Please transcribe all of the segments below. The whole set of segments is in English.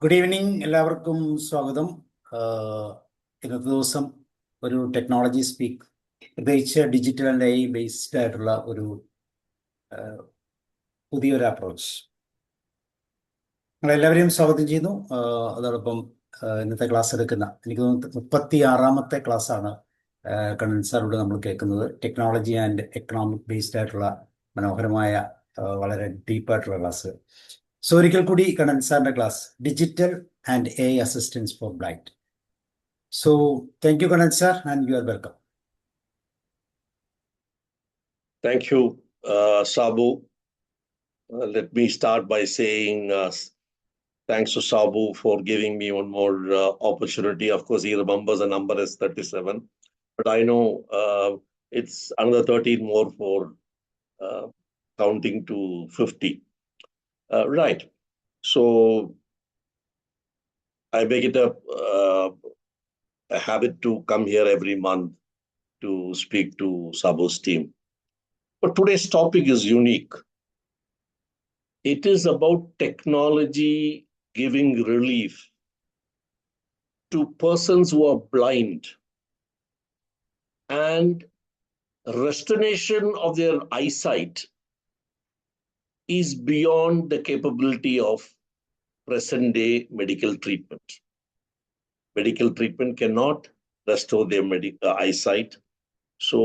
Good evening, എല്ലാവർക്കും സ്വാഗതം. ഇന്നത്തെ ദിവസം ഒരു ടെക്നോളജി സ്പീക്ക്, പ്രത്യേകിച്ച് ഡിജിറ്റൽ ആൻഡ് AI ബേസ്ഡ് ആയിട്ടുള്ള ഒരു പുതിയൊരു അപ്രോച്ച് നിങ്ങളെല്ലാവരെയും സ്വാഗതം ചെയ്യുന്നു. അതോടൊപ്പം ഇന്നത്തെ ക്ലാസ് എടുക്കുന്ന എനിക്ക് തോന്നുന്നു 36ാമത്തെ ക്ലാസ്സാണ് കണ്ണൻ സാറിലൂടെ നമ്മൾ കേൾക്കുന്നത്. ടെക്നോളജി ആൻഡ് എക്കണോമിക് ബേസ്ഡ് ആയിട്ടുള്ള മനോഹരമായ വളരെ ഡീപ്പായിട്ടുള്ള ക്ലാസ്. സോ ഒരിക്കൽ കൂടി കണ്ണൻ സാറിന്റെ class digital and AI assistance for blind. So thank you, Kannan sir, and you are welcome. Thank you, Sabu. Let me start by saying thanks to Sabu for giving me one more opportunity. Of course, he remembers the number is 37, but I know it's another 13 more for counting to 50. Right. So I make it a habit to come here every month to speak to Sabu's team. But today's topic is unique. It is about technology giving relief to persons who are blind and restoration of their eyesight is beyond the capability of present-day medical treatment. Medical treatment cannot restore their eyesight. So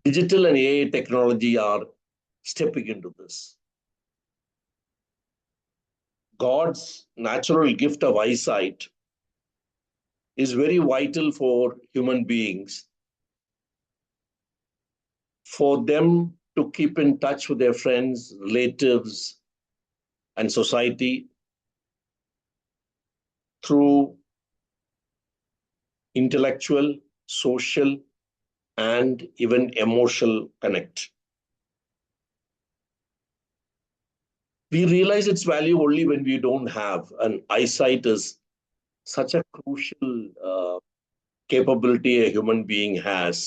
digital and AI technology are stepping into this. God's natural gift of eyesight is very vital for human beings, for them to keep in touch with their friends, relatives, and society through intellectual, social, and even emotional connect. We realize its value only when we don't have, and eyesight is such a crucial capability a human being has.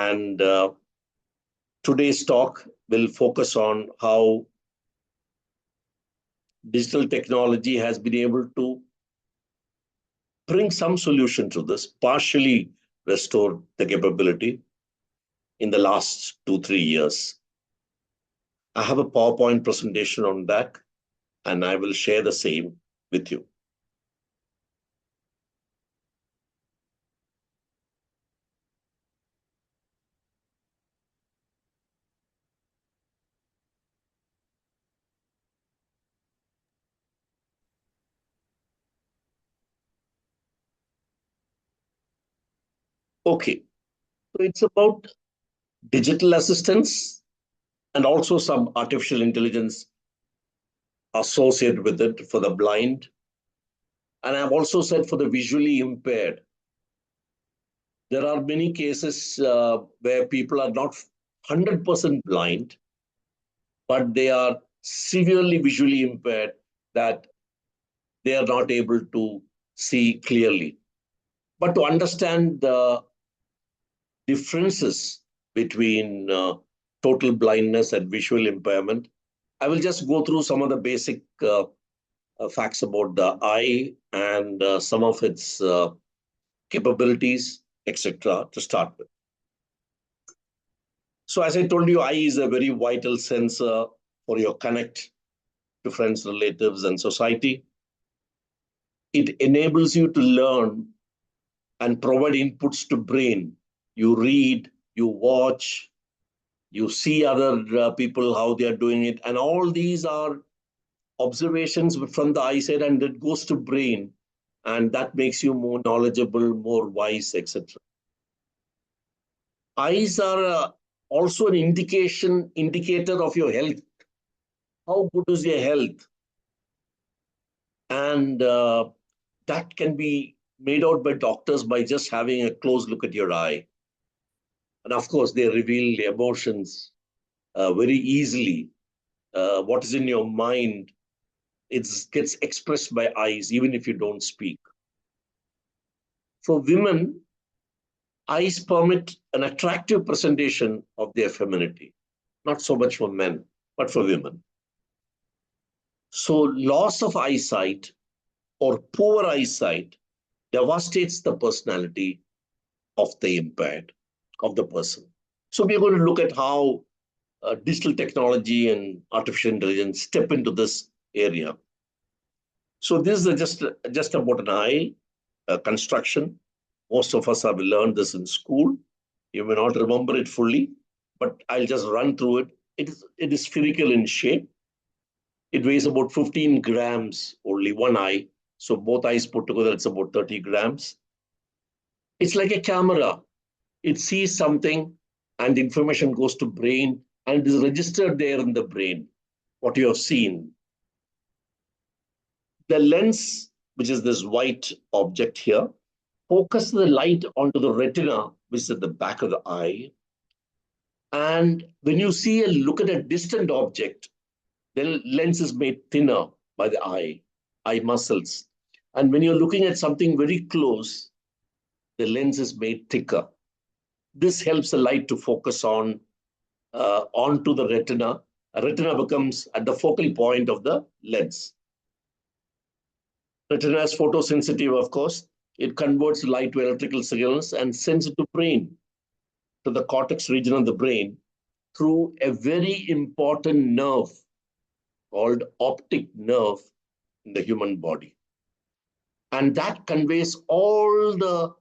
And today's talk will focus on how digital technology has been able to bring some solution to this, partially restore the capability in the last 2-3 years. I have a PowerPoint presentation on that, and I will share the same with you. Okay, so it's about digital assistance and also some artificial intelligence associated with it for the blind. And I've also said for the visually impaired. There are many cases where people are not 100% blind, but they are severely visually impaired that they are not able to see clearly. But to understand the differences between total blindness and visual impairment, I will just go through some of the basic facts about the eye and some of its capabilities, etc. to start with. So as I told you, eye is a very vital sensor for your connect to friends, relatives, and society. It enables you to learn and provide inputs to brain. You read, you watch, you see other people, how they are doing it. And all these are observations from the eyesight, and it goes to brain. And that makes you more knowledgeable, more wise, etc. Eyes are also an indicator of your health. How good is your health? And that can be made out by doctors by just having a close look at your eye. And of course, they reveal emotions very easily. What is in your mind, it gets expressed by eyes, even if you don't speak. For women, eyes permit an attractive presentation of their femininity. Not so much for men, but for women. So loss of eyesight or poor eyesight devastates the personality of the impaired, of the person. So we are going to look at how digital technology and artificial intelligence step into this area. So this is just about an eye construction. Most of us have learned this in school. You may not remember it fully, but I'll just run through it. It is spherical in shape. It weighs about 15 grams, only one eye. So both eyes put together, it's about 30 grams. It's like a camera. It sees something and information goes to brain and it is registered there in the brain, what you have seen. The lens, which is this white object here, focuses the light onto the retina, which is at the back of the eye. And when you see a look at a distant object, the lens is made thinner by the eye muscles. And when you're looking at something very close, the lens is made thicker. This helps the light to focus onto the retina. A retina becomes at the focal point of the lens. Retina is photosensitive, of course. It converts light to electrical signals and sends it to brain, to the cortex region of the brain, through a very important nerve called optic nerve in the human body. And that conveys all the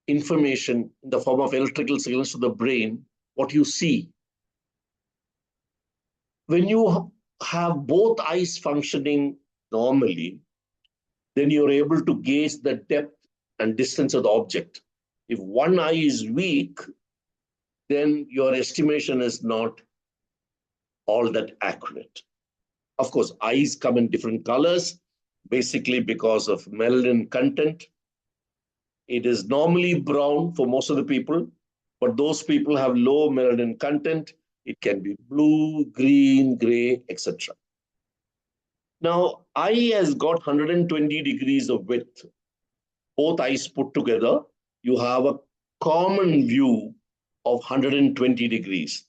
information in the form of electrical signals to the brain, what you see. When you have both eyes functioning normally, then you're able to gauge the depth and distance of the object. If one eye is weak, then your estimation is not all that accurate. Of course, eyes come in different colors, basically because of melanin content. It is normally brown for most of the people, but those people have low melanin content. It can be blue, green, gray, etc. Now, eye has got 120 degrees of width. Both eyes put together, you have a common view of 120 degrees.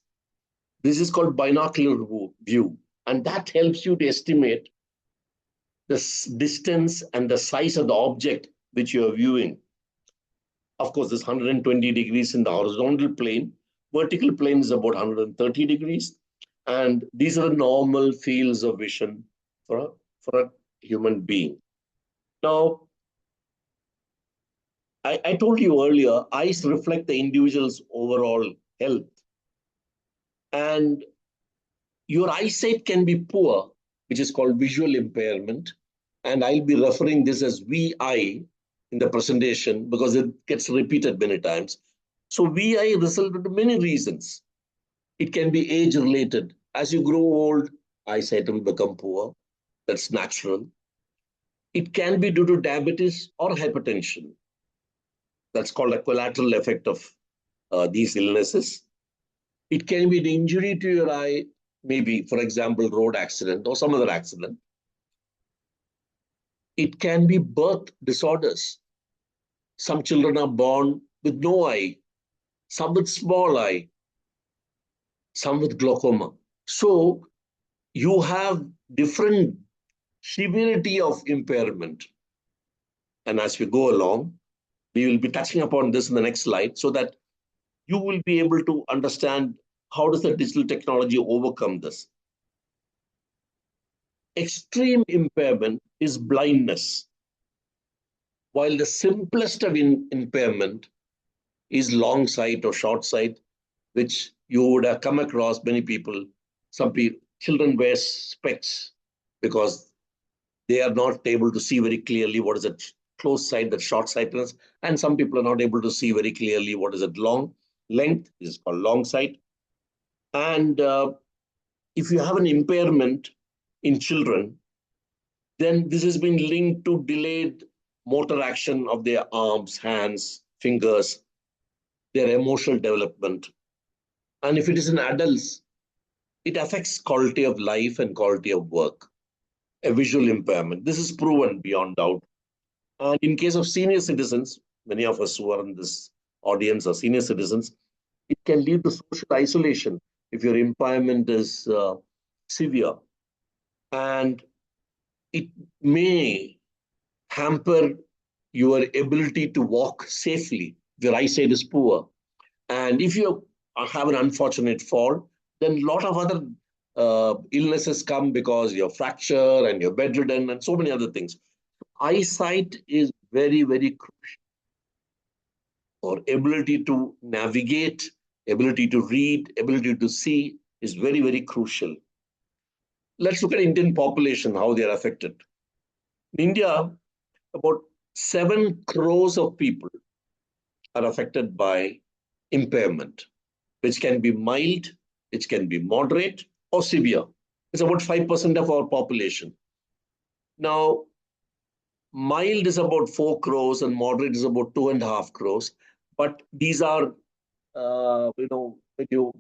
This is called binocular view, and that helps you to estimate the distance and the size of the object which you are viewing. Of course, this 120 degrees in the horizontal plane. Vertical plane is about 130 degrees. And these are the normal fields of vision for a human being. Now, I told you earlier, eyes reflect the individual's overall health. And your eyesight can be poor, which is called visual impairment. And I'll be referring this as VI in the presentation because it gets repeated many times. So VI resulted in many reasons. It can be age-related. As you grow old, eyesight will become poor. That's natural. It can be due to diabetes or hypertension. That's called a collateral effect of these illnesses. It can be an injury to your eye, maybe, for example, road accident or some other accident. It can be birth disorders. Some children are born with no eye, some with small eye, some with glaucoma. So you have different severity of impairment. And as we go along, we will be touching upon this in the next slide so that you will be able to understand how does the digital technology overcome this. Extreme impairment is blindness, while the simplest of impairment is long sight or short sight, which you would have come across many people. Some people, children wear specs because they are not able to see very clearly what is a close sight, that short sightedness, and some people are not able to see very clearly what is a long length. This is called long sight. And if you have an impairment in children, then this has been linked to delayed motor action of their arms, hands, fingers, their emotional development. And if it is in adults, it affects quality of life and quality of work, a visual impairment. This is proven beyond doubt. And in case of senior citizens, many of us who are in this audience are senior citizens, it can lead to social isolation if your impairment is severe. And it may hamper your ability to walk safely if your eyesight is poor. And if you have an unfortunate fall, then a lot of other illnesses come because you're fractured and you're bedridden and so many other things. Eyesight is very, very crucial. Or ability to navigate, ability to read, ability to see is very, very crucial. Let's look at Indian population, how they are affected. In India, about 7 crores of people are affected by impairment, which can be mild, which can be moderate or severe. It's about 5% of our population. Now, mild is about 4 crores and moderate is about 2.5 crores. But these are, when you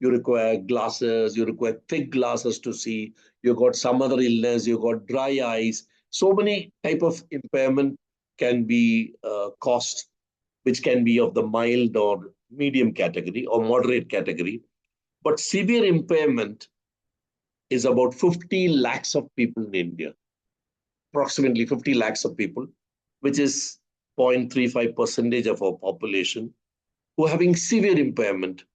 require glasses, you require thick glasses to see, you got some other illness, you got dry eyes. So many type of impairment can be caused, which can be of the mild or medium category or moderate category. But severe impairment is about 50 lakhs of people in India, approximately 50 lakhs of people, which is 0.35% of our population, who are having severe impairment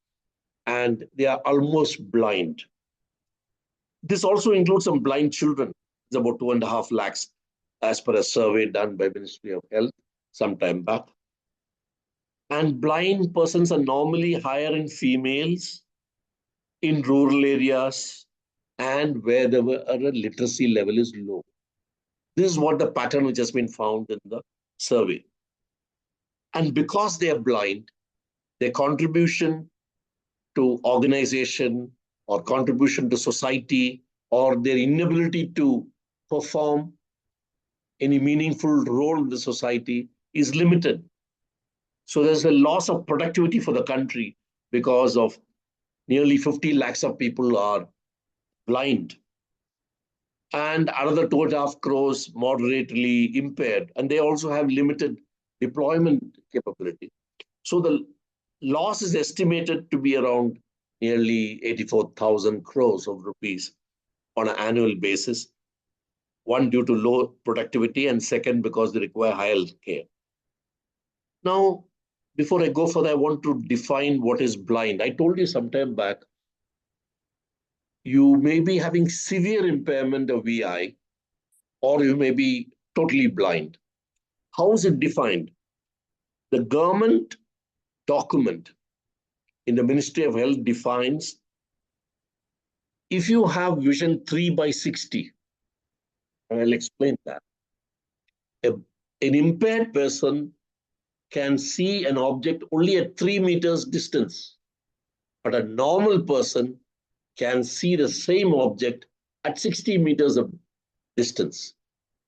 and they are almost blind. This also includes some blind children. It's about 2.5 lakhs as per a survey done by Ministry of Health some time back. And blind persons are normally higher in females, in rural areas, and where the literacy level is low. This is what the pattern which has been found in the survey. And because they are blind, their contribution to organization or contribution to society or their inability to perform any meaningful role in the society is limited. So there's a loss of productivity for the country because of nearly 50 lakhs of people are blind. And another 2.5 crores moderately impaired. And they also have limited deployment capability. So the loss is estimated to be around nearly 84,000 crores of rupees on an annual basis. One, due to low productivity, and second, because they require higher care. Now, before I go further, I want to define what is blind. I told you some time back, you may be having severe impairment of VI, or you may be totally blind. How is it defined? The government document in the Ministry of Health defines if you have vision 3/60, and I'll explain that. An impaired person can see an object only at 3 meters distance, but a normal person can see the same object at 60 meters of distance.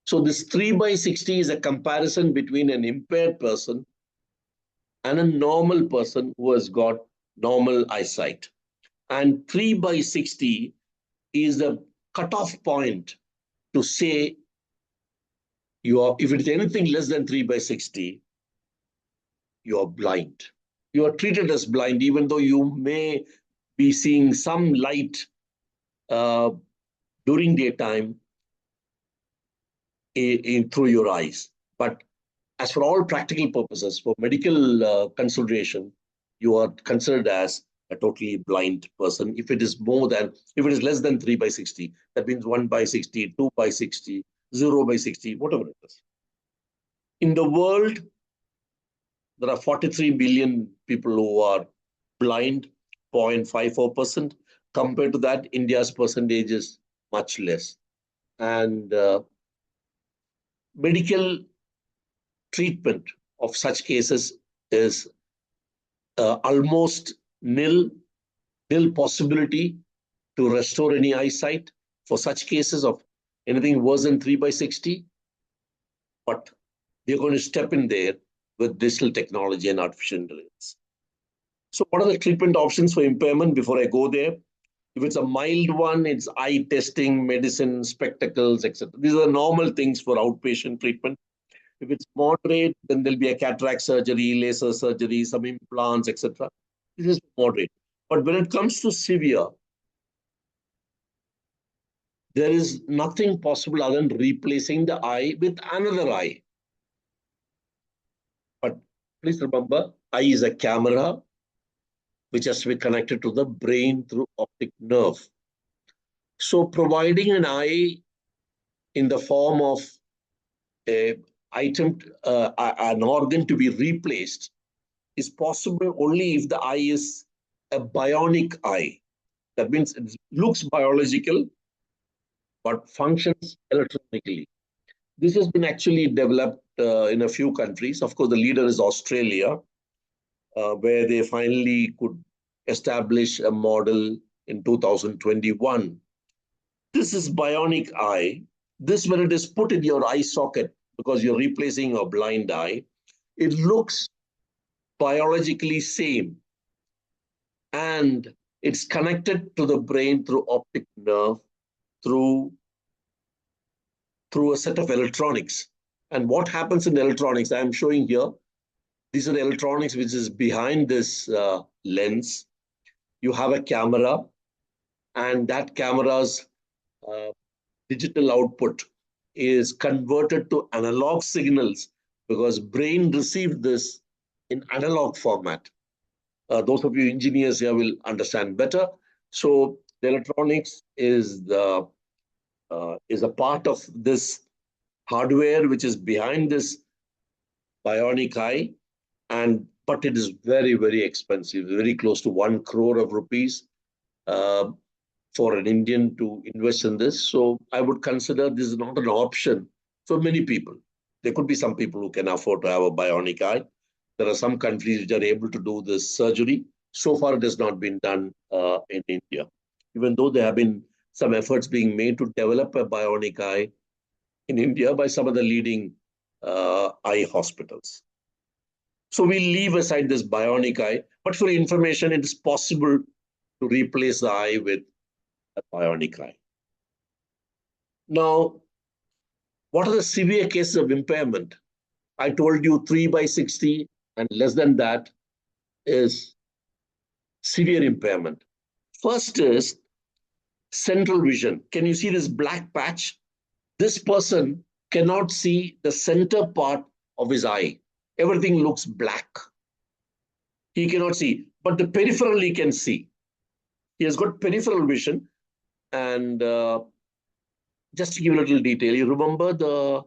So this 3/60 is a comparison between an impaired person and a normal person who has got normal eyesight. And 3/60 is the cutoff point to say if it's anything less than 3/60, you are blind. You are treated as blind, even though you may be seeing some light during daytime through your eyes. But as for all practical purposes, for medical consideration, you are considered as a totally blind person. If it is less than 3/60, that means 1/60, 2/60, 0/60, whatever it is. In the world, there are 43 billion people who are blind, 0.54%. Compared to that, India's percentage is much less. And medical treatment of such cases is almost nil possibility to restore any eyesight for such cases of anything worse than 3/60. But they're going to step in there with digital technology and artificial intelligence. So what are the treatment options for impairment before I go there? If it's a mild one, it's eye testing, medicine, spectacles, etc. These are normal things for outpatient treatment. If it's moderate, then there'll be a cataract surgery, laser surgery, some implants, etc. This is moderate. But when it comes to severe, there is nothing possible other than replacing the eye with another eye. But please remember, eye is a camera which has to be connected to the brain through optic nerve. So providing an eye in the form of an organ to be replaced is possible only if the eye is a bionic eye. That means it looks biological, but functions electronically. This has been actually developed in a few countries. Of course, the leader is Australia, where they finally could establish a model in 2021. This is bionic eye. This, when it is put in your eye socket, because you're replacing a blind eye, it looks biologically same. And it's connected to the brain through optic nerve, through a set of electronics. And what happens in the electronics, I'm showing here, these are the electronics which is behind this lens. You have a camera, and that camera's digital output is converted to analog signals because brain received this in analog format. Those of you engineers here will understand better. So the electronics is a part of this hardware which is behind this bionic eye, but it is very, very expensive, very close to 1 crore of rupees for an Indian to invest in this. So I would consider this is not an option for many people. There could be some people who can afford to have a bionic eye. There are some countries which are able to do this surgery. So far, it has not been done in India, even though there have been some efforts being made to develop a bionic eye in India by some of the leading eye hospitals. So we leave aside this bionic eye, but for information, it is possible to replace the eye with a bionic eye. Now, what are the severe cases of impairment? I told you 3/60 and less than that is severe impairment. First is central vision. Can you see this black patch? This person cannot see the center part of his eye. Everything looks black. He cannot see, but the peripheral he can see. He has got peripheral vision. And just to give a little detail, you remember the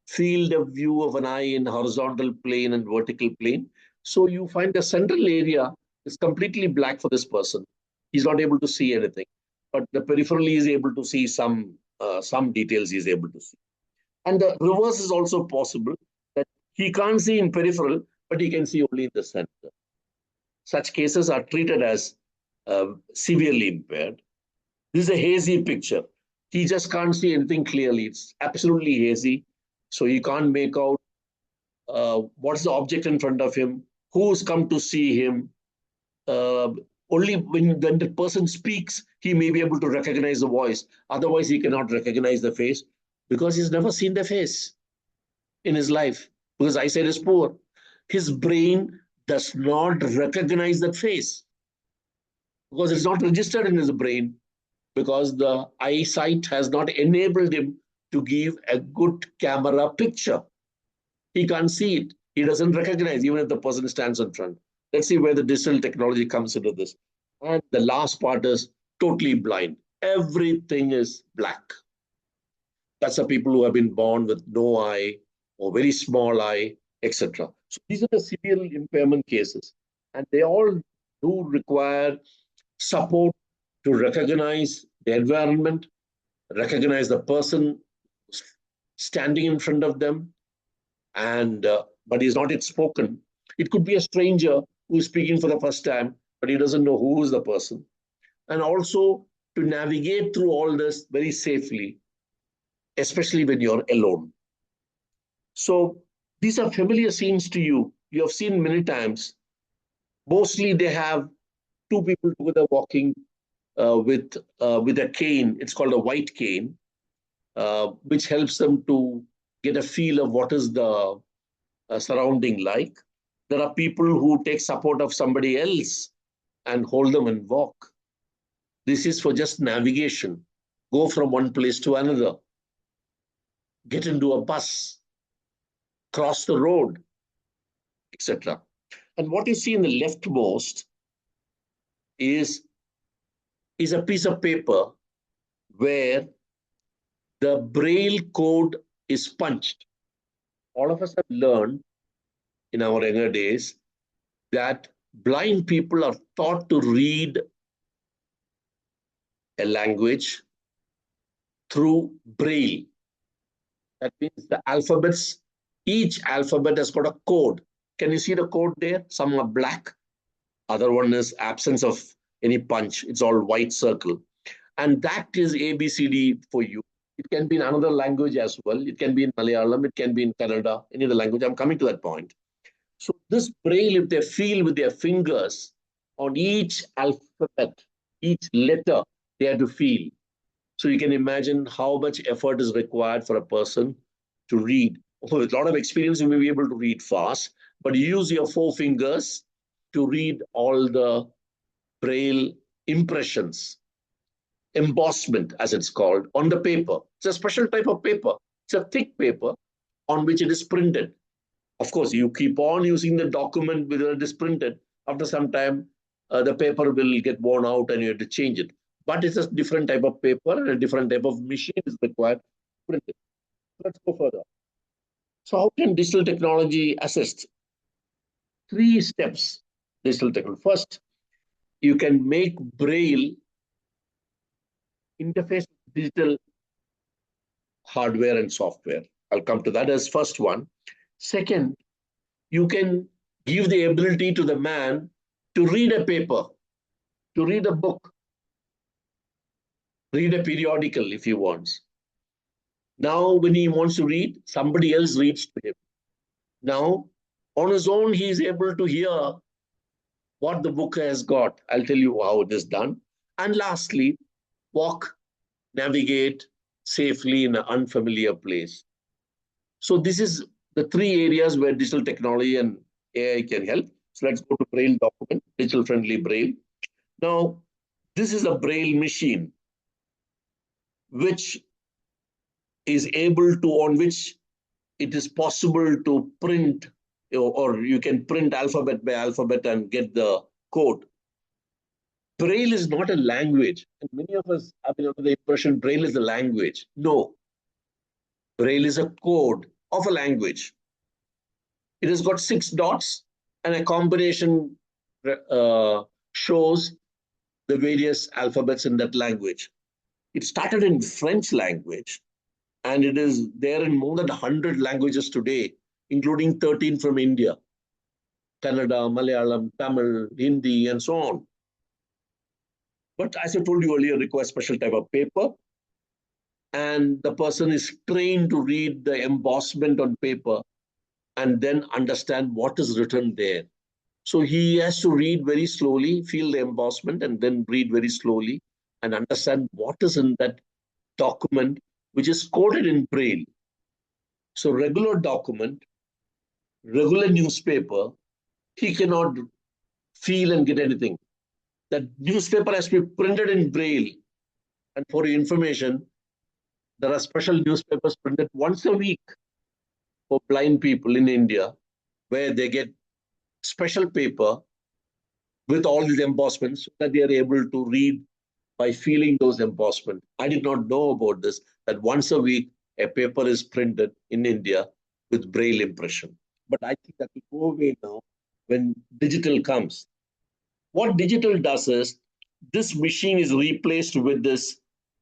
field of view of an eye in horizontal plane and vertical plane? So you find the central area is completely black for this person. He's not able to see anything, but the peripheral is able to see some details he's able to see. And the reverse is also possible, that he can't see in peripheral, but he can see only in the center. Such cases are treated as severely impaired. This is a hazy picture. He just can't see anything clearly. It's absolutely hazy. So he can't make out what's the object in front of him, who's come to see him. Only when the person speaks, he may be able to recognize the voice. Otherwise, he cannot recognize the face because he's never seen the face in his life. Because eyesight is poor. His brain does not recognize that face because it's not registered in his brain, because the eyesight has not enabled him to give a good camera picture. He can't see it. He doesn't recognize even if the person stands in front. Let's see where the digital technology comes into this. And the last part is totally blind. Everything is black. That's the people who have been born with no eye or very small eye, etc. So these are the severe impairment cases. And they all do require support to recognize the environment, recognize the person standing in front of them, and but he's not yet spoken. It could be a stranger who's speaking for the first time, but he doesn't know who is the person. And also to navigate through all this very safely, especially when you're alone. So these are familiar scenes to you. You have seen many times. Mostly they have two people together walking with a cane. It's called a white cane, which helps them to get a feel of what is the surrounding like. There are people who take support of somebody else and hold them and walk. This is for just navigation. go from one place to another, get into a bus, cross the road, etc. And what you see in the leftmost is a piece of paper where the Braille code is punched. All of us have learned in our younger days that blind people are taught to read a language through Braille. That means the alphabets, each alphabet has got a code. Can you see the code there? Some are black, other one is absence of any punch. It's all white circle. And that is ABCD for you. It can be in another language as well. It can be in Malayalam, it can be in Kannada, any other language. I'm coming to that point. So this Braille, if they feel with their fingers on each alphabet, each letter, they have to feel. So you can imagine how much effort is required for a person to read. With a lot of experience, you may be able to read fast, but you use your 4 fingers to read all the Braille impressions, embossment, as it's called, on the paper. It's a special type of paper. It's a thick paper on which it is printed. Of course, you keep on using the document whether it is printed. After some time, the paper will get worn out and you have to change it. But it's a different type of paper and a different type of machine is required to print it. Let's go further. So how can digital technology assist? 3 steps. Digital technology. First, you can make Braille interface with digital hardware and software. I'll come to that as first one. Second, you can give the ability to the man to read a paper, to read a book, read a periodical if he wants. Now, when he wants to read, somebody else reads to him. Now, on his own, he is able to hear what the book has got. I'll tell you how it is done. And lastly, walk, navigate safely in an unfamiliar place. So this is the 3 areas where digital technology and AI can help. So let's go to Braille document, digital friendly Braille. Now, this is a Braille machine, which is able to, on which it is possible to print, or you can print alphabet by alphabet and get the code. Braille is not a language. And many of us have been under the impression Braille is a language. No. Braille is a code of a language. It has got 6 dots and a combination shows the various alphabets in that language. It started in French language and it is there in more than 100 languages today, including 13 from India, Kannada, Malayalam, Tamil, Hindi, and so on. But as I told you earlier, requires special type of paper. And the person is trained to read the embossment on paper and then understand what is written there. So he has to read very slowly, feel the embossment, and then read very slowly and understand what is in that document, which is coded in Braille. So regular document, regular newspaper, he cannot feel and get anything. That newspaper has to be printed in Braille. And for your information, there are special newspapers printed once a week for blind people in India, where they get special paper with all these embossments so that they are able to read by feeling those embossments. I did not know about this, that once a week a paper is printed in India with Braille impression. But I think that will go away now when digital comes. What digital does is, this machine is replaced with this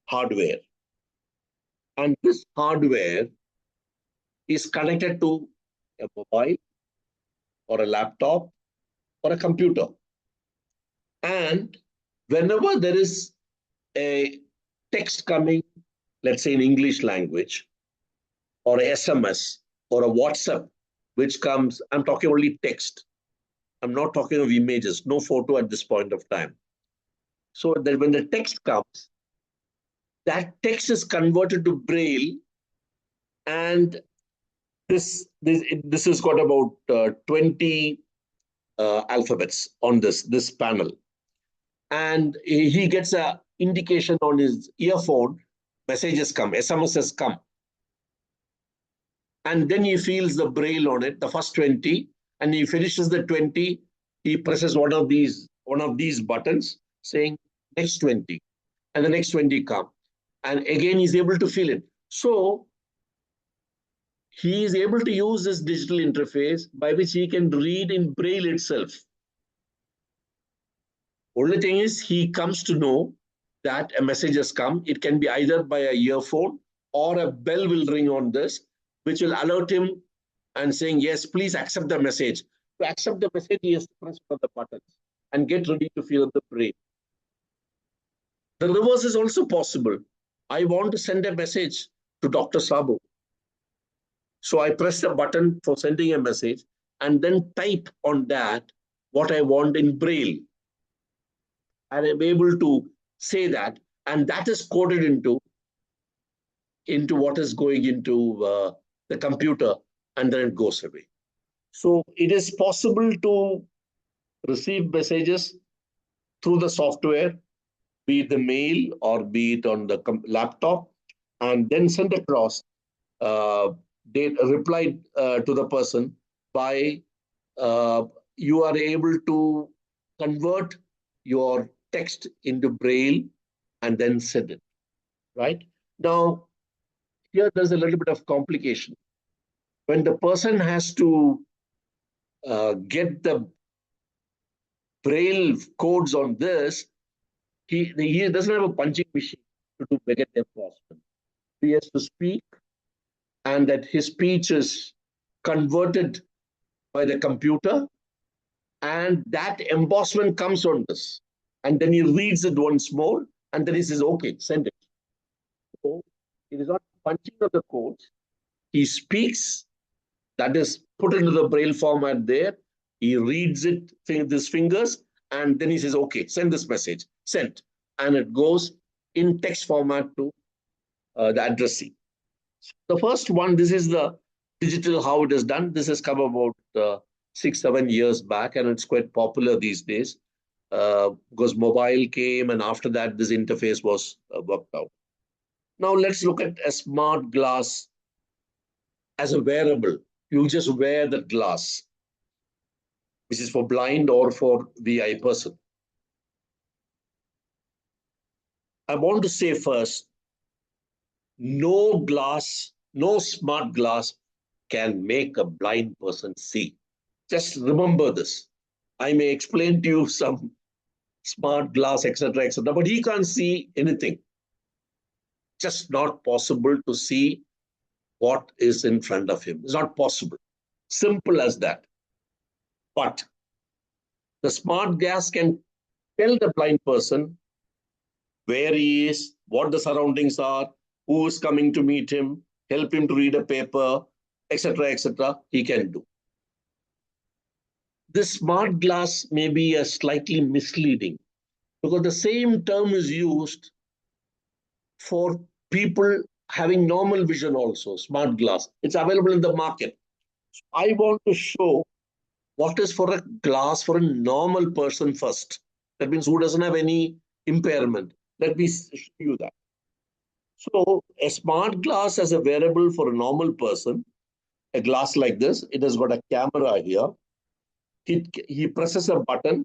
hardware. And this hardware is connected to a mobile or a laptop or a computer. And whenever there is a text coming, let's say in English language, or a SMS or a WhatsApp, which comes, I'm talking only text. I'm not talking of images, no photo at this point of time. So that when the text comes, that text is converted to Braille, and this has got about 20 alphabets on this panel. And he gets an indication on his earphone messages come, SMSs come. And then he feels the braille on it, the first 20, and he finishes the 20, he presses one of these buttons saying next 20, and the next 20 come. And again, he's able to feel it. So he is able to use this digital interface by which he can read in braille itself. Only thing is, he comes to know that a message has come. It can be either by a earphone or a bell will ring on this, which will alert him and saying, yes, please accept the message. To accept the message, he has to press one of the buttons and get ready to feel the brain. The reverse is also possible. I want to send a message to Dr. Sabu. So I press the button for sending a message and then type on that what I want in braille. And I'm able to say that, and that is coded into what is going into the computer, and then it goes away. So it is possible to receive messages through the software, be it the mail or be it on the laptop, and then send across. They replied to the person by you are able to convert your text into braille and then send it, right? Now, here there's a little bit of complication. When the person has to get the braille codes on this, he doesn't have a punching machine to get enforcement. He has to speak, and that his speech is converted by the computer, and that embossment comes on this. And then he reads it once more, and then he says, okay, send it. So it is not punching of the codes. He speaks, that is put into the braille format there. He reads it with his fingers, and then he says, okay, send this message, sent. And it goes in text format to the addressee. The first one, this is the digital, how it is done. This has come about 6-7 years back, and it's quite popular these days because mobile came, and after that, this interface was worked out. Now let's look at a smart glass as a wearable. You just wear the glass, which is for blind or for VI person. I want to say first, no glass, no smart glass can make a blind person see. Just remember this. I may explain to you some smart glass, etc., but he can't see anything. Just not possible to see what is in front of him. It's not possible. Simple as that. But the smart glass can tell the blind person where he is, what the surroundings are, who is coming to meet him, help him to read a paper, etc., he can do. This smart glass may be a slightly misleading because the same term is used for people having normal vision also, smart glass. It's available in the market. So I want to show what is for a glass for a normal person first. That means who doesn't have any impairment. Let me show you that. So a smart glass as a wearable for a normal person, a glass like this, it has got a camera here. He presses a button,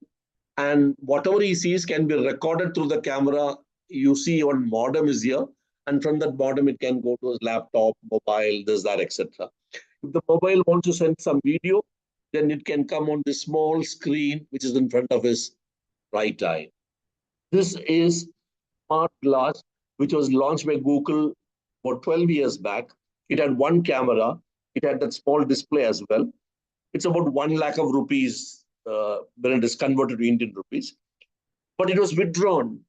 and whatever he sees can be recorded through the camera. You see one modem is here, and from that modem it can go to his laptop, mobile, this, that, etc. If the mobile wants to send some video, then it can come on the small screen which is in front of his right eye. This is smart glass which was launched by Google about 12 years back. It had one camera. It had that small display as well. It's about 1 lakh of rupees when it is converted to Indian rupees. But it was withdrawn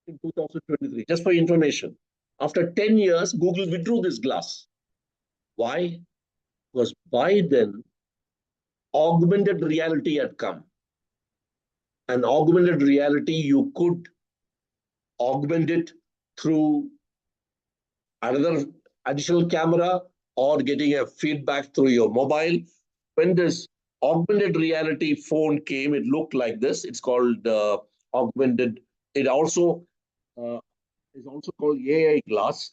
in 2023, just for information. After 10 years, Google withdrew this glass. Why? Because by then, augmented reality had come. And augmented reality, you could augment it through another additional camera or getting a feedback through your mobile. When this augmented reality phone came, it looked like this. It's called augmented. It also is also called AI glass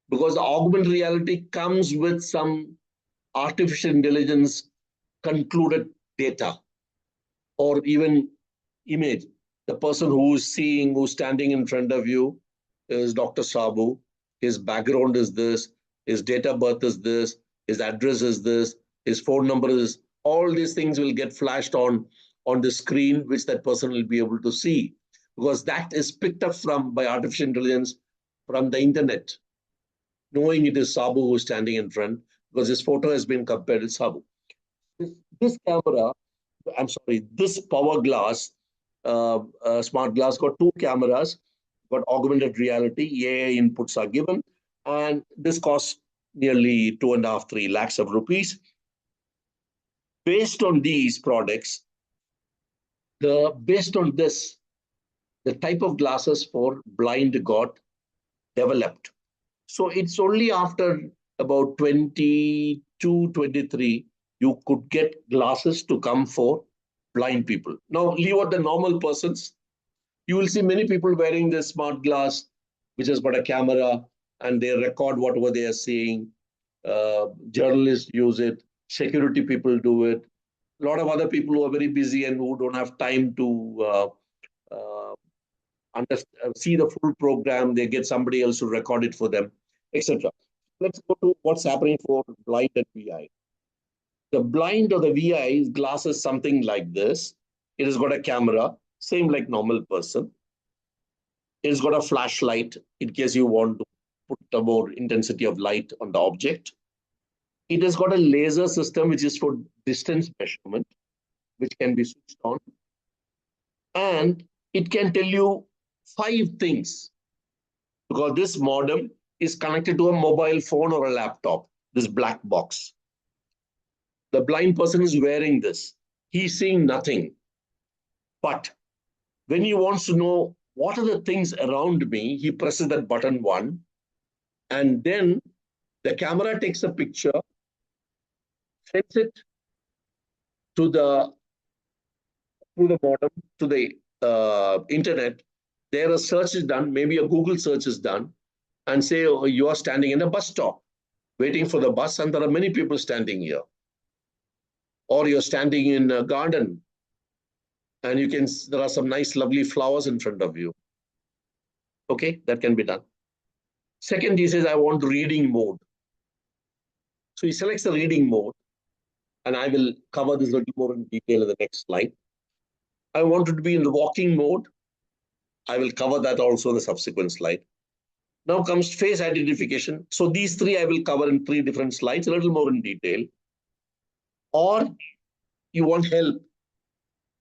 because augmented reality comes with some artificial intelligence concluded data or even image. The person who's seeing, who's standing in front of you is Dr. Sabu. His background is this, his date of birth is this, his address is this, his phone number is, all these things will get flashed on the screen, which that person will be able to see because that is picked up by artificial intelligence from the internet, knowing it is Sabu who's standing in front because his photo has been compared with Sabu. This camera, I'm sorry, this power glass, smart glass got two cameras, got augmented reality, AI inputs are given, and this costs nearly 2.5, 3 lakhs of rupees. Based on these products, based on this, the type of glasses for blind got developed. So it's only after about 22, 23, you could get glasses to come for blind people. Now, leave out the normal persons. You will see many people wearing this smart glass, which has got a camera, and they record whatever they are seeing. Journalists use it. Security people do it. A lot of other people who are very busy and who don't have time to see the full program, they get somebody else to record it for them, etc. Let's go to what's happening for blind and VI. The blind or the VI glass is something like this. It has got a camera, same like normal person. It has got a flashlight in case you want to put a more intensity of light on the object. It has got a laser system, which is for distance measurement, which can be switched on. And it can tell you 5 things because this modem is connected to a mobile phone or a laptop, this black box. The blind person is wearing this. He's seeing nothing. But when he wants to know what are the things around me, he presses that button 1. And then the camera takes a picture, sends it to the modem, to the internet. There a search is done, maybe a Google search is done, and say, oh, you are standing in a bus stop, waiting for the bus, and there are many people standing here. Or you're standing in a garden, and there are some nice, lovely flowers in front of you. Okay, that can be done. Second, he says, I want reading mode. So he selects the reading mode, and I will cover this a little more in detail in the next slide. I want it to be in the walking mode. I will cover that also in the subsequent slide. Now comes face identification. So these 3 I will cover in 3 different slides, a little more in detail. Or you want help.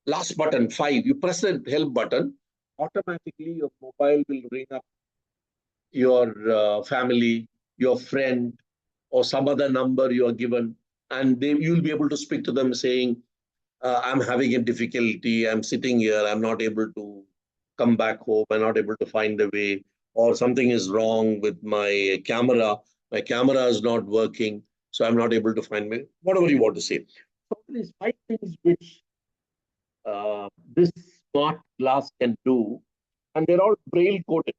Last button, 5. You press the help button, automatically your mobile will ring up your family, your friend, or some other number you are given, and you'll be able to speak to them saying, I'm having a difficulty, I'm sitting here, I'm not able to come back home, I'm not able to find the way, or something is wrong with my camera is not working, so I'm not able to find me, whatever you want to say. So these 5 things which this smart glass can do, and they're all braille coded.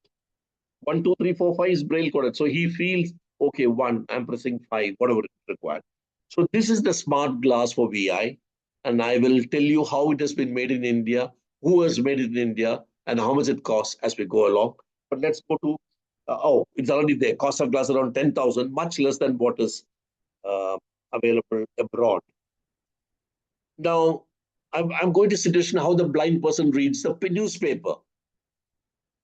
1, 2, 3, 4, 5 is braille coded. So he feels, okay, 1, I'm pressing 5, whatever is required. So this is the smart glass for VI. And I will tell you how it has been made in India, who has made it in India, and how much it costs as we go along. But let's go to, it's already there. Cost of glass around 10,000, much less than what is available abroad. Now, I'm going to situation how the blind person reads the newspaper.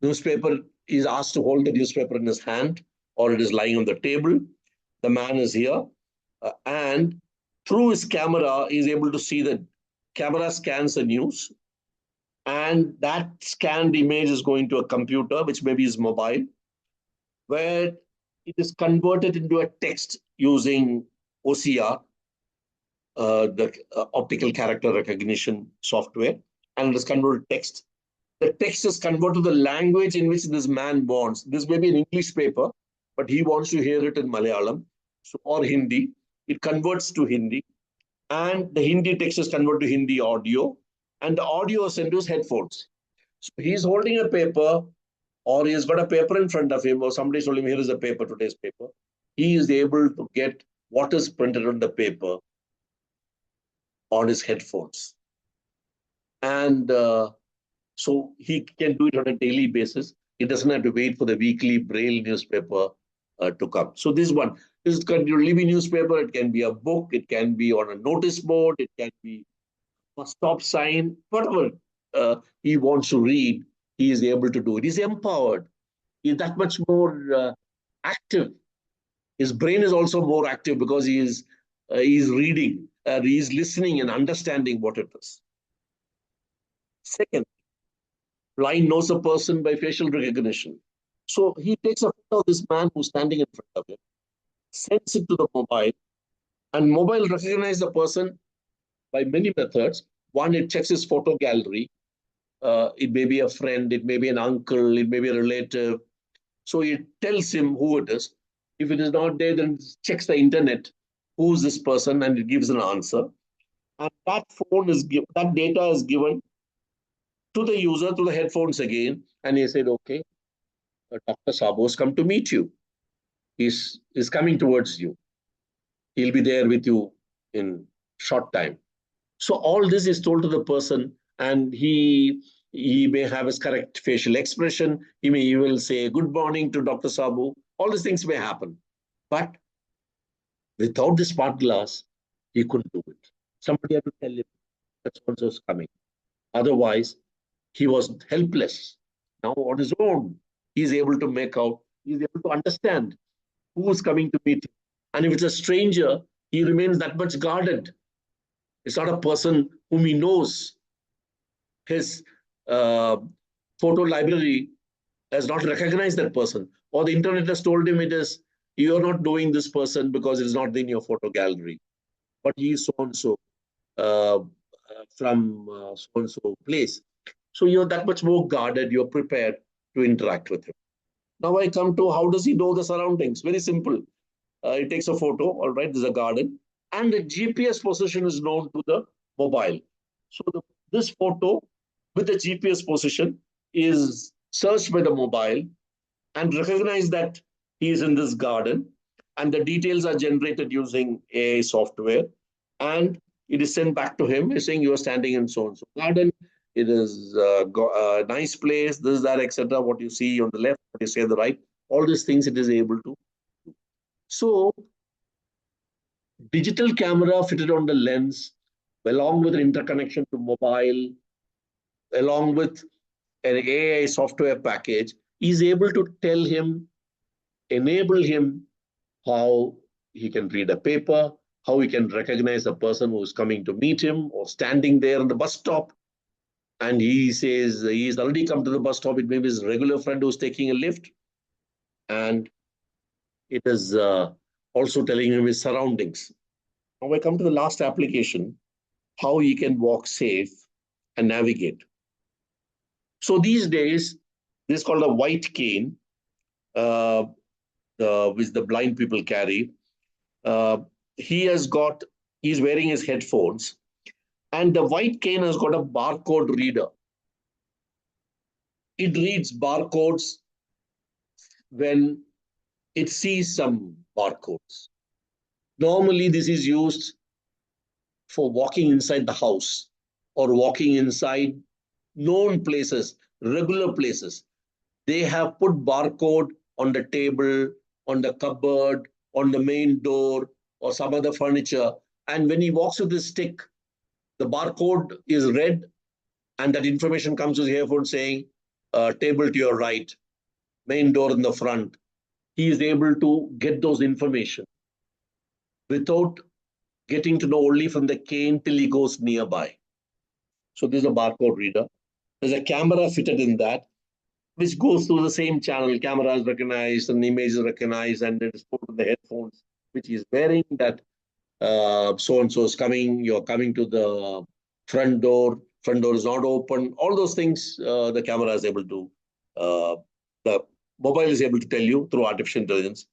Newspaper is asked to hold the newspaper in his hand, or it is lying on the table. The man is here, and through his camera, he is able to see the camera scans the news, and that scanned image is going to a computer, which maybe is mobile, where it is converted into a text using OCR, the optical character recognition software, and it is converted to text. The text is converted to the language in which this man wants. This may be an English paper, but he wants to hear it in Malayalam or Hindi. It converts to Hindi, and the Hindi text is converted to Hindi audio, and the audio is sent to his headphones. So he's holding a paper, or he's got a paper in front of him, or somebody told him, here is a paper, today's paper. He is able to get what is printed on the paper on his headphones. And so he can do it on a daily basis. He doesn't have to wait for the weekly Braille newspaper to come. So this one, this can be a living newspaper. It can be a book. It can be on a notice board. It can be a stop sign. Whatever he wants to read, he is able to do it. He's empowered. He's that much more active. His brain is also more active because he is reading, he is listening and understanding what it is. Second, blind knows a person by facial recognition. So he takes a photo of this man who's standing in front of him, sends it to the mobile, and mobile recognizes the person by many methods. One, it checks his photo gallery. It may be a friend, it may be an uncle, it may be a relative. So it tells him who it is. If it is not there, then it checks the internet, who's this person, and it gives an answer. And that that data is given to the user, to the headphones again, and he said, okay, Dr. Sabo has come to meet you. He's coming towards you. He'll be there with you in short time. So all this is told to the person, and he may have his correct facial expression. He will say good morning to Dr. Sabu. All these things may happen. But without the smart glass, he couldn't do it. Somebody had to tell him that so-and-so is coming. Otherwise, he was helpless. Now on his own, he's able to make out, he's able to understand who is coming to meet him. And if it's a stranger, he remains that much guarded. It's not a person whom he knows. His photo library has not recognized that person. Or the internet has told him you're not knowing this person because it's not in your photo gallery. But he is so-and-so from so-and-so place. So you're that much more guarded, you're prepared to interact with him. Now I come to how does he know the surroundings? Very simple. He takes a photo, all right, there's a garden, and the GPS position is known to the mobile. So this photo with the GPS position is searched by the mobile and recognize that he is in this garden, and the details are generated using AI software, and it is sent back to him. He's saying you are standing in so-and-so garden. It is a nice place, this, that, etc. What you see on the left, what you see on the right, all these things it is able to do. So digital camera fitted on the lens, along with an interconnection to mobile, along with an AI software package, is able to tell him, enable him how he can read a paper, how he can recognize a person who is coming to meet him or standing there on the bus stop. And he says he's already come to the bus stop. It may be his regular friend who's taking a lift. And it is also telling him his surroundings. Now I come to the last application, how he can walk safe and navigate. So these days, this is called a white cane, which the blind people carry. He's wearing his headphones, and the white cane has got a barcode reader. It reads barcodes when it sees some barcodes. Normally, this is used for walking inside the house or walking inside known places, regular places. They have put barcode on the table, on the cupboard, on the main door, or some other furniture. And when he walks with his stick, the barcode is read, and that information comes to his earphone saying, table to your right, main door in the front. He is able to get those information without getting to know only from the cane till he goes nearby. So this is a barcode reader. There's a camera fitted in that, which goes through the same channel. Camera is recognized and the image is recognized, and it is put on the headphones, which is wearing that so-and-so is coming, you're coming to the front door is not open. All those things the camera is able to, the mobile is able to tell you through artificial intelligence.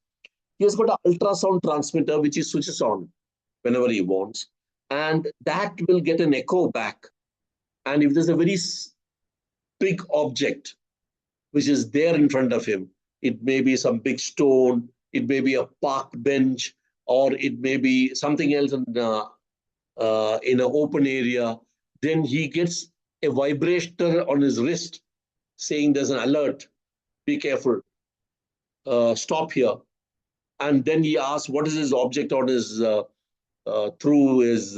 He has got an ultrasound transmitter, which he switches on whenever he wants. And that will get an echo back. And if there's a very big object, which is there in front of him. It may be some big stone, it may be a park bench, or it may be something else in an open area. Then he gets a vibrator on his wrist saying there's an alert, be careful, stop here. And then he asks what is his object on his through his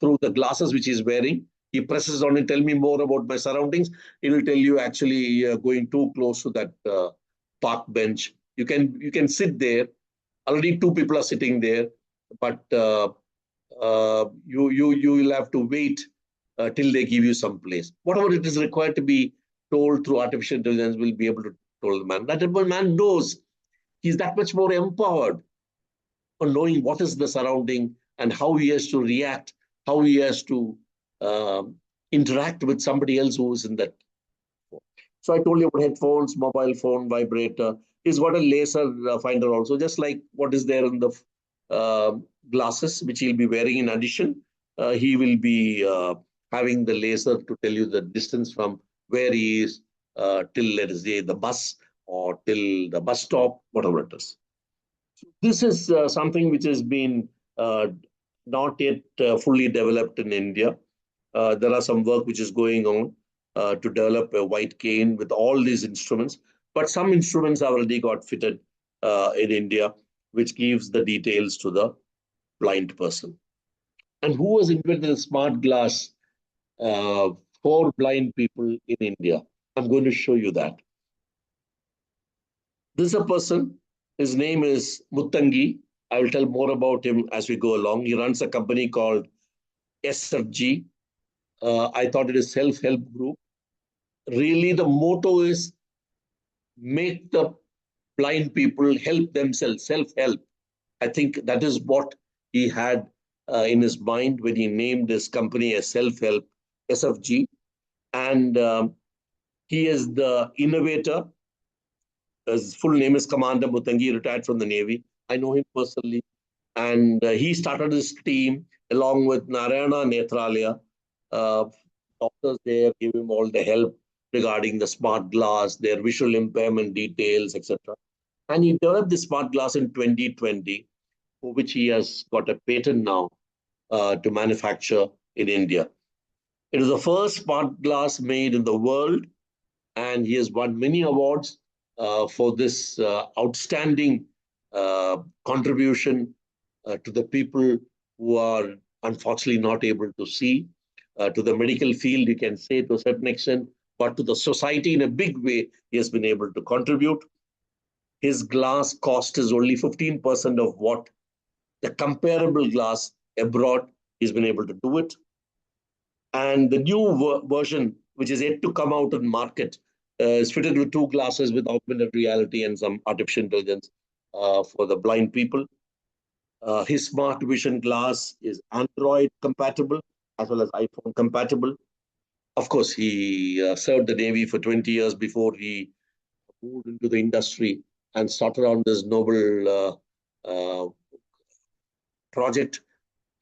through the glasses which he's wearing. He presses on it, tell me more about my surroundings. It will tell you actually going too close to that park bench. You can sit there. Already two people are sitting there, but you will have to wait till they give you some place. Whatever it is required to be told through artificial intelligence will be able to tell the man. That man knows he's that much more empowered on knowing what is the surrounding and how he has to react, how he has to interact with somebody else who is in that. So I told you about headphones, mobile phone, vibrator. He's got a laser finder also, just like what is there in the glasses, which he'll be wearing in addition. He will be having the laser to tell you the distance from where he is till, let us say, the bus or till the bus stop, whatever it is. This is something which has been not yet fully developed in India. There are some work which is going on to develop a white cane with all these instruments. But some instruments have already got fitted in India, which gives the details to the blind person. And who has invented a smart glass for blind people in India? I'm going to show you that. This is a person. His name is Muttangi. I will tell more about him as we go along. He runs a company called SFG. I thought it is self-help group. Really, the motto is make the blind people help themselves, self-help. I think that is what he had in his mind when he named his company as self-help, SFG. And he is the innovator. His full name is Commander Muttangi, retired from the Navy. I know him personally. And he started his team along with Narayana Netralia. Doctors there gave him all the help regarding the smart glass, their visual impairment details, etc. And he developed the smart glass in 2020, for which he has got a patent now to manufacture in India. It is the first smart glass made in the world, and he has won many awards for this outstanding contribution to the people who are unfortunately not able to see, to the medical field, you can say to a certain extent, but to the society in a big way, he has been able to contribute. His glass cost is only 15% of what the comparable glass abroad, he's been able to do it. And the new version, which is yet to come out in market, is fitted with two glasses with augmented reality and some artificial intelligence for the blind people. His smart vision glass is Android compatible as well as iPhone compatible. Of course, he served the Navy for 20 years before he moved into the industry and started on this noble project.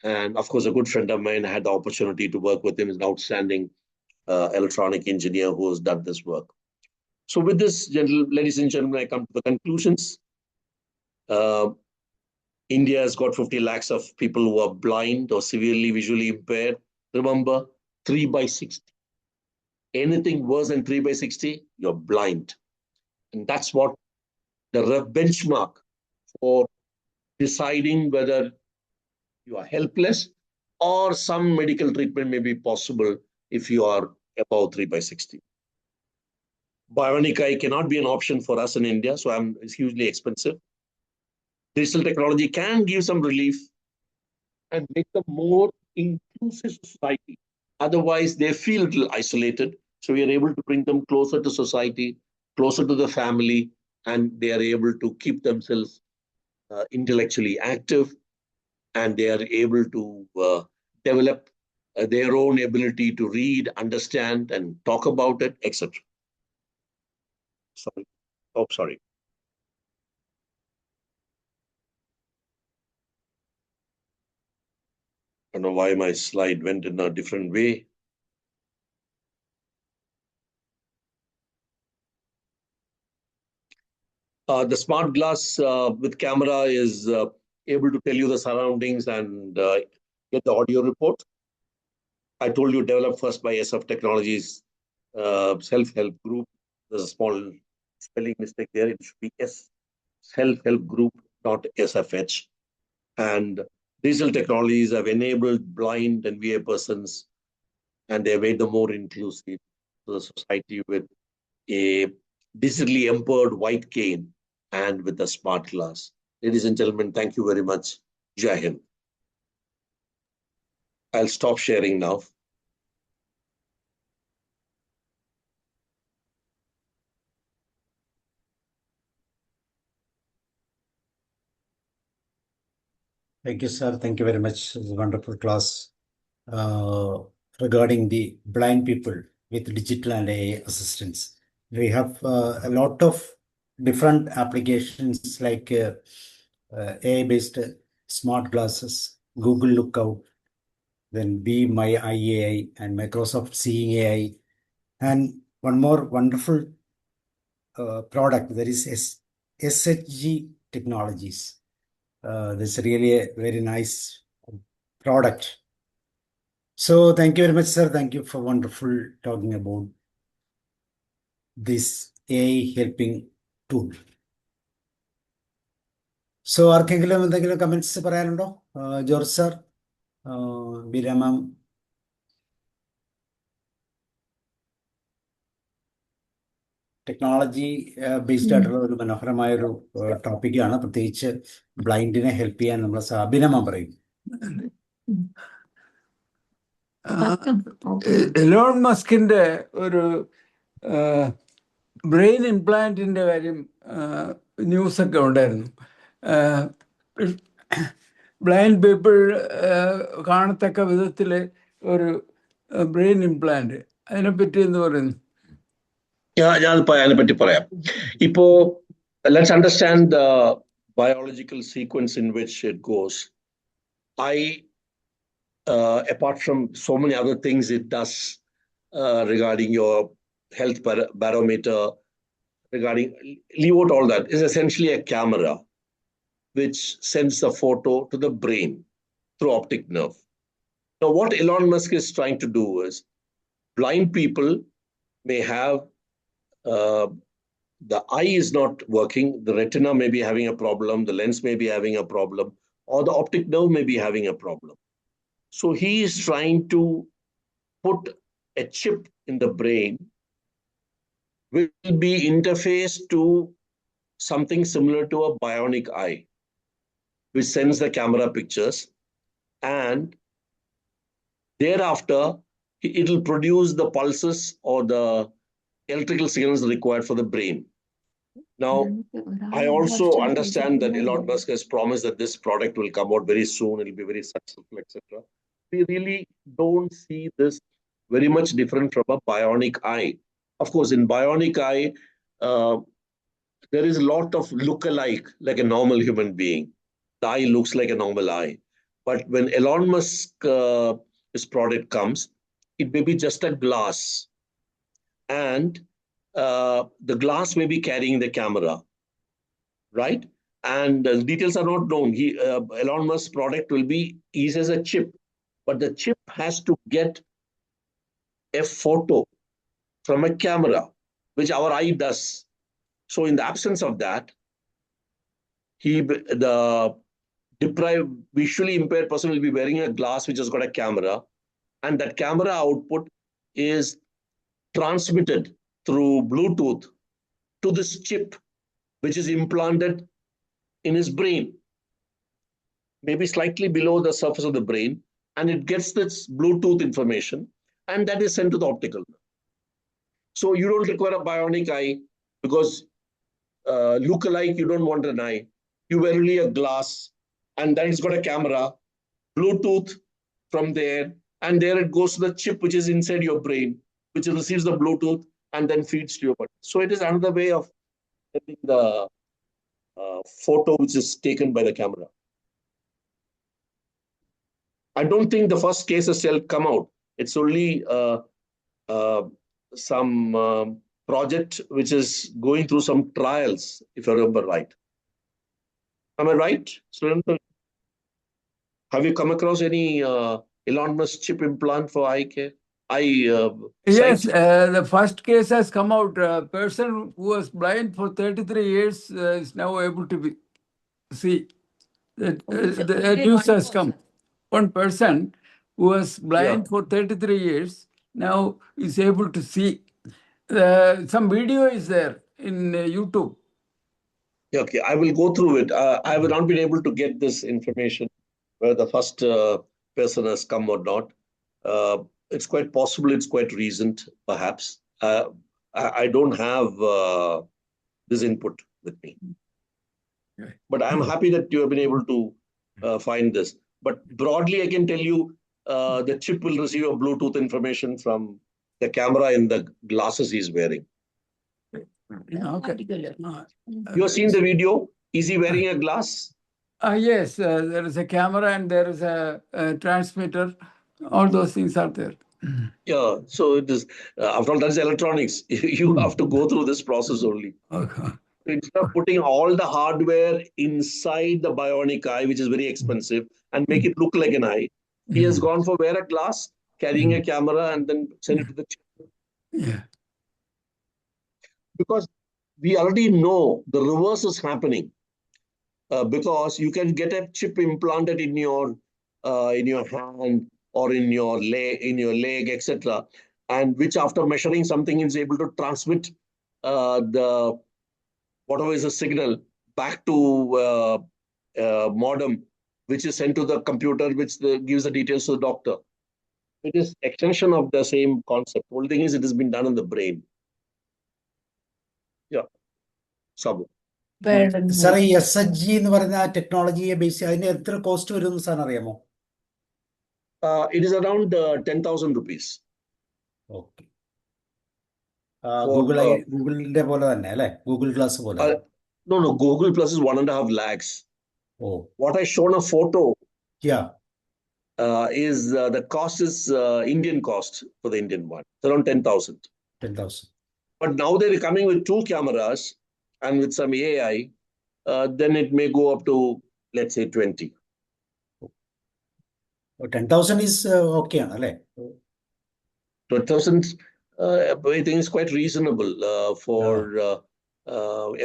And of course, a good friend of mine had the opportunity to work with him. He's an outstanding electronic engineer who has done this work. So with this, ladies and gentlemen, I come to the conclusions. India has got 50 lakhs of people who are blind or severely visually impaired. Remember, 3 by 60. Anything worse than 3 by 60, you're blind. And that's what the benchmark for deciding whether you are helpless or some medical treatment may be possible if you are above 3 by 60. Bionic eye cannot be an option for us in India, so it's hugely expensive. Digital technology can give some relief and make them more inclusive society. Otherwise, they feel a little isolated. So we are able to bring them closer to society, closer to the family, and they are able to keep themselves intellectually active, and they are able to develop their own ability to read, understand, and talk about it, etc. Sorry. Oh, sorry. I don't know why my slide went in a different way. The smart glass with camera is able to tell you the surroundings and get the audio report. I told you, developed first by SF Technologies self-help group. There's a small spelling mistake there. It should be S self-help group, not SFH. And digital technologies have enabled blind and VA persons, and they have made them more inclusive to the society with a digitally empowered white cane and with a smart glass. Ladies and gentlemen, thank you very much. Jai Hind. I'll stop sharing now. Thank you, sir. Thank you very much. It was a wonderful class regarding the blind people with digital and AI assistance. We have a lot of different applications like AI-based smart glasses, Google Lookout, then Be My Eye AI, and Microsoft Seeing AI, and one more wonderful product, that is SHG Technologies. This is really a very nice product. So thank you very much, sir. Thank you for wonderful talking about this AI helping tool. So ആർക്കെങ്കിലും എന്തെങ്കിലും comments പറയാനുണ്ടോ? George sir, Beena മാം. Technology based ആയിട്ടുള്ള ഒരു മനോഹരമായ ഒരു ടോപ്പിക്കാണ്, പ്രത്യേകിച്ച് ബ്ലൈൻഡിനെ help ചെയ്യാൻ നമ്മൾ ബീന മാം പറയും. എലോൺ മസ്കിന്റെ ഒരു ബ്രെയിൻ ഇംപ്ലാന്റിന്റെ കാര്യം ന്യൂസൊക്കെ ഉണ്ടായിരുന്നു. ബ്ലൈൻഡ് പീപ്പിൾ കാണത്തക്ക വിധത്തില് ഒരു ബ്രെയിൻ ഇംപ്ലാന്റ്, അതിനെപ്പറ്റി എന്ന് പറയുന്നു. അതിനെപ്പറ്റി പറയാം. ഇപ്പോ let's understand the biological sequence in which it goes. Apart from so many other things it does regarding your health barometer, regarding, leave out all that, is essentially a camera which sends the photo to the brain through optic nerve. Now, what Elon Musk is trying to do is, blind people may have the eye is not working, the retina may be having a problem, the lens may be having a problem, or the optic nerve may be having a problem. So he is trying to put a chip in the brain will be interfaced to something similar to a bionic eye, which sends the camera pictures, and thereafter it will produce the pulses or the electrical signals required for the brain. Now, I also understand that Elon Musk has promised that this product will come out very soon, it will be very successful, etc. We really don't see this very much different from a bionic eye. Of course, in bionic eye, there is a lot of look-alike, like a normal human being. The eye looks like a normal eye. But when Elon Musk's product comes, it may be just a glass. And the glass may be carrying the camera, right? And the details are not known. Elon Musk's product will be, he says, a chip. But the chip has to get a photo from a camera, which our eye does. So in the absence of that, the deprived, visually impaired person will be wearing a glass which has got a camera, and that camera output is transmitted through Bluetooth to this chip, which is implanted in his brain, maybe slightly below the surface of the brain, and it gets this Bluetooth information, and that is sent to the optical nerve. So you don't require a bionic eye, because look-alike, you don't want an eye. You wear only a glass, and then it's got a camera, Bluetooth from there, and there it goes to the chip which is inside your brain, which receives the Bluetooth and then feeds to your body. So it is another way of getting the photo which is taken by the camera. I don't think the first cases shall come out. It's only some project which is going through some trials, if I remember right. Am I right, Surendra? Have you come across any Elon Musk chip implant for eye care? Yes, sight? the first case has come out. A person who was blind for 33 years is now able to see. The news has come. One person who was blind for 33 years now is able to see. Some video is there in YouTube. Okay, I will go through it. I have not been able to get this information whether the first person has come or not. It's quite possible it's quite recent, perhaps. I don't have this input with me. But I'm happy that you have been able to find this. But broadly, I can tell you the chip will receive a Bluetooth information from the camera in the glasses he's wearing. Okay. You have seen the video? Is he wearing a glass? Yes, there is a camera and there is a transmitter. All those things are there. Yeah, so it is, after all, that's electronics. You have to go through this process only. Okay. Instead of putting all the hardware inside the bionic eye, which is very expensive, and make it look like an eye, he has gone for wear a glass, carrying a camera, and then send it to the chip. Yeah. Because we already know the reverse is happening. Because you can get a chip implanted in your hand or in your leg, etc., and which after measuring something is able to transmit the whatever is the signal back to modem, which is sent to the computer, which gives the details to the doctor. It is extension of the same concept. Only thing is it has been done in the brain. Yeah, Sabu. സാറേ ഈ SHG എന്ന് പറയുന്ന ആ ടെക്നോളജിയെ base അതിന് എത്ര cost വരും എന്ന് സാറിന് അറിയാമോ? It is around 10,000 rupees. Okay. ഗൂഗിളിന്റെ പോലെ തന്നെ അല്ലേ? ഗൂഗിൾ ഗ്ലാസ് പോലെ? No, Google Plus is 1.5 lakhs. Oh. What I shown a photo. Yeah. Is the cost is Indian cost for the Indian one. It's around 10,000. 10,000. But now they're coming with 2 cameras and with some AI, then it may go up to, let's say, 20. 10,000 is okay, right? 12,000, I think is quite reasonable for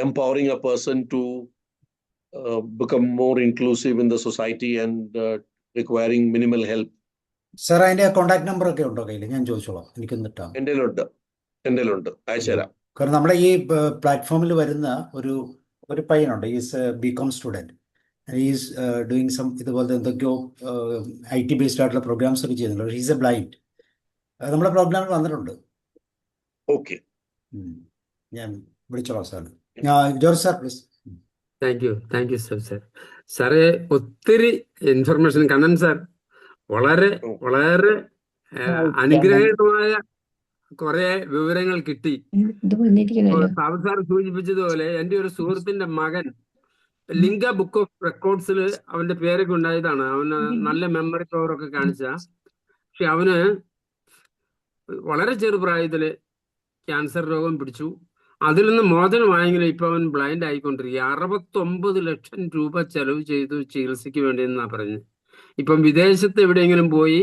empowering a person to become more inclusive in the society and requiring minimal help. Sir, അതിന്റെ contact number ഒക്കെ ഉണ്ടോ കയ്യിൽ? ഞാൻ ചോദിച്ചോളാം. എനിക്കൊന്നിട്ടാ. എൻ്റെ ഉണ്ട്. അയച്ചുതരാം. കാരണം നമ്മുടെ ഈ പ്ലാറ്റ്ഫോമിൽ വരുന്ന ഒരു പയ്യനുണ്ട്. Is BCom student. Is doing some ഇതുപോലത്തെ എന്തൊക്കെയോ IT ബേസ്ഡ് ആയിട്ടുള്ള പ്രോഗ്രാംസ് ഒക്കെ ചെയ്യുന്നുണ്ട്. He's a blind. നമ്മുടെ പ്രോഗ്രാമിൽ വന്നിട്ടുണ്ട്. ഓക്കെ, ഞാൻ വിളിച്ചോളാം sir. George sir please. Thank you sir. സാറേ, ഒത്തിരി ഇൻഫർമേഷൻ കണ്ണൻ സാർ വളരെ അനുഗ്രഹീതമായ കുറെ വിവരങ്ങൾ കിട്ടി. സാബു സാർ സൂചിപ്പിച്ചതുപോലെ എൻ്റെ ഒരു സുഹൃത്തിന്റെ മകൻ ലിങ്ക ബുക്ക് ഓഫ് റെക്കോർഡ്സിൽ അവന്റെ പേരൊക്കെ ഉണ്ടായതാണ്. അവന് നല്ല മെമ്മറി പവർ ഒക്കെ കാണിച്ച, പക്ഷെ അവന് വളരെ ചെറുപ്രായത്തില് ക്യാൻസർ രോഗം പിടിച്ചു. അതിൽ നിന്ന് മോചനമായെങ്കിലും ഇപ്പൊ അവൻ ബ്ലൈൻഡ് ആയിക്കൊണ്ടിരിക്കുക. 69 ലക്ഷം രൂപ ചെലവ് ചെയ്തു ചികിത്സയ്ക്ക് വേണ്ടി എന്നാ പറഞ്ഞു. ഇപ്പം വിദേശത്ത് എവിടെയെങ്കിലും പോയി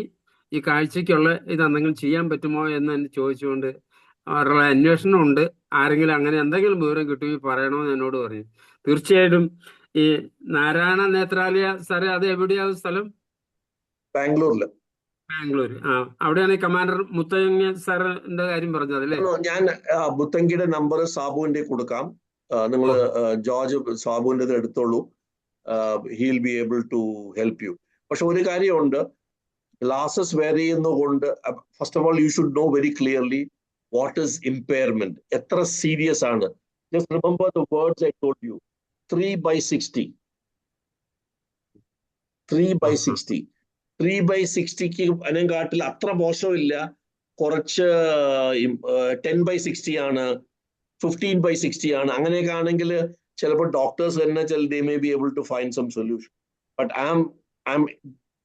ഈ കാഴ്ചയ്ക്കുള്ള ഇതെന്തെങ്കിലും ചെയ്യാൻ പറ്റുമോ എന്ന് എന്നെ ചോദിച്ചുകൊണ്ട് അവരുടെ അന്വേഷണം ഉണ്ട്. ആരെങ്കിലും അങ്ങനെ എന്തെങ്കിലും വിവരം കിട്ടുമെങ്കിൽ പറയണമെന്ന് എന്നോട് പറഞ്ഞു. തീർച്ചയായിട്ടും ഈ നാരായണ നേത്രാലയ സാറേ, അത് എവിടെയാവും സ്ഥലം? ബാംഗ്ലൂരില്. അവിടെയാണ് കമാൻഡർ മുത്തങ്ങ സാറിന്റെ കാര്യം പറഞ്ഞത് അല്ലേ? ഞാൻ മുത്തങ്കിയുടെ നമ്പർ സാബുവിന്റെ കൊടുക്കാം. നിങ്ങൾ ജോർജ് സാബുവിന്റെ എടുത്തോളൂ. He'll be able to help you. പക്ഷെ ഒരു കാര്യമുണ്ട്, ഗ്ലാസസ് വെയർ ചെയ്യുന്നതുകൊണ്ട് first of all you should know very clearly what is impairment, എത്ര സീരിയസ് ആണ്. Just remember the words I told you. 3/60. 3/60. 3/60ക്ക് അതിനെക്കാട്ടിൽ അത്ര മോശമില്ല. കുറച്ച് 10/60 ആണ്, 15/60 ആണ്. അങ്ങനെയൊക്കെ ആണെങ്കിൽ ചിലപ്പോൾ ഡോക്ടേഴ്സ് തന്നെ they may be able to find some solution. But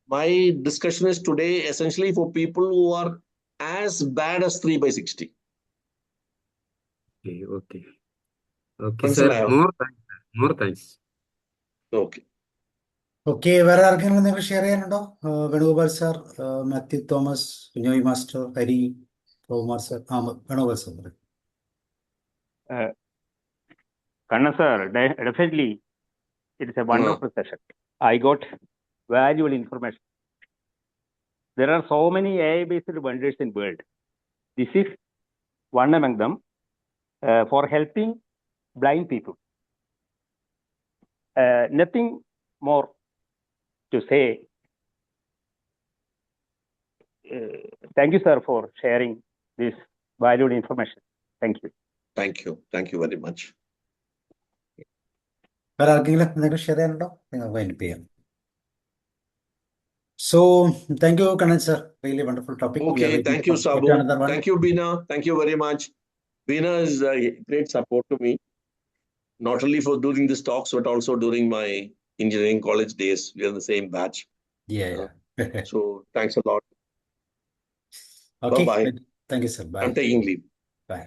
my discussion is today essentially for people who are as bad as 3/60. Okay, sir. മനസ്സിലായോ? More thanks. Okay. ഓക്കെ, വേറെ ആർക്കെങ്കിലും നിങ്ങൾക്ക് ഷെയർ ചെയ്യാനുണ്ടോ? Venugopal sir, Mathew Thomas, Kunjoy master, Hari, Kumar sir. Venugopal sir പറയും. Kannan sir, definitely it is a wonderful session. I got valuable information. There are so many AI-based vendors in the world. This is one among them for helping blind people. Nothing more to say. Thank you, sir, for sharing this valuable information. Thank you. Thank you. Thank you very much. വേറെ ആർക്കെങ്കിലും എന്തെങ്കിലും share ചെയ്യാനുണ്ടോ? നിങ്ങൾക്ക് wind up ചെയ്യാം. So, thank you, Kannan sir. Really wonderful topic. Okay, thank you, Sabu. Thank you, Bina. Thank you very much. Bina is a great support to me, not only for doing these talks, but also during my engineering college days. We are in the same batch. Yeah. So thanks a lot. Okay. Bye-bye. Thank you, sir. Bye. I'm taking leave. Bye.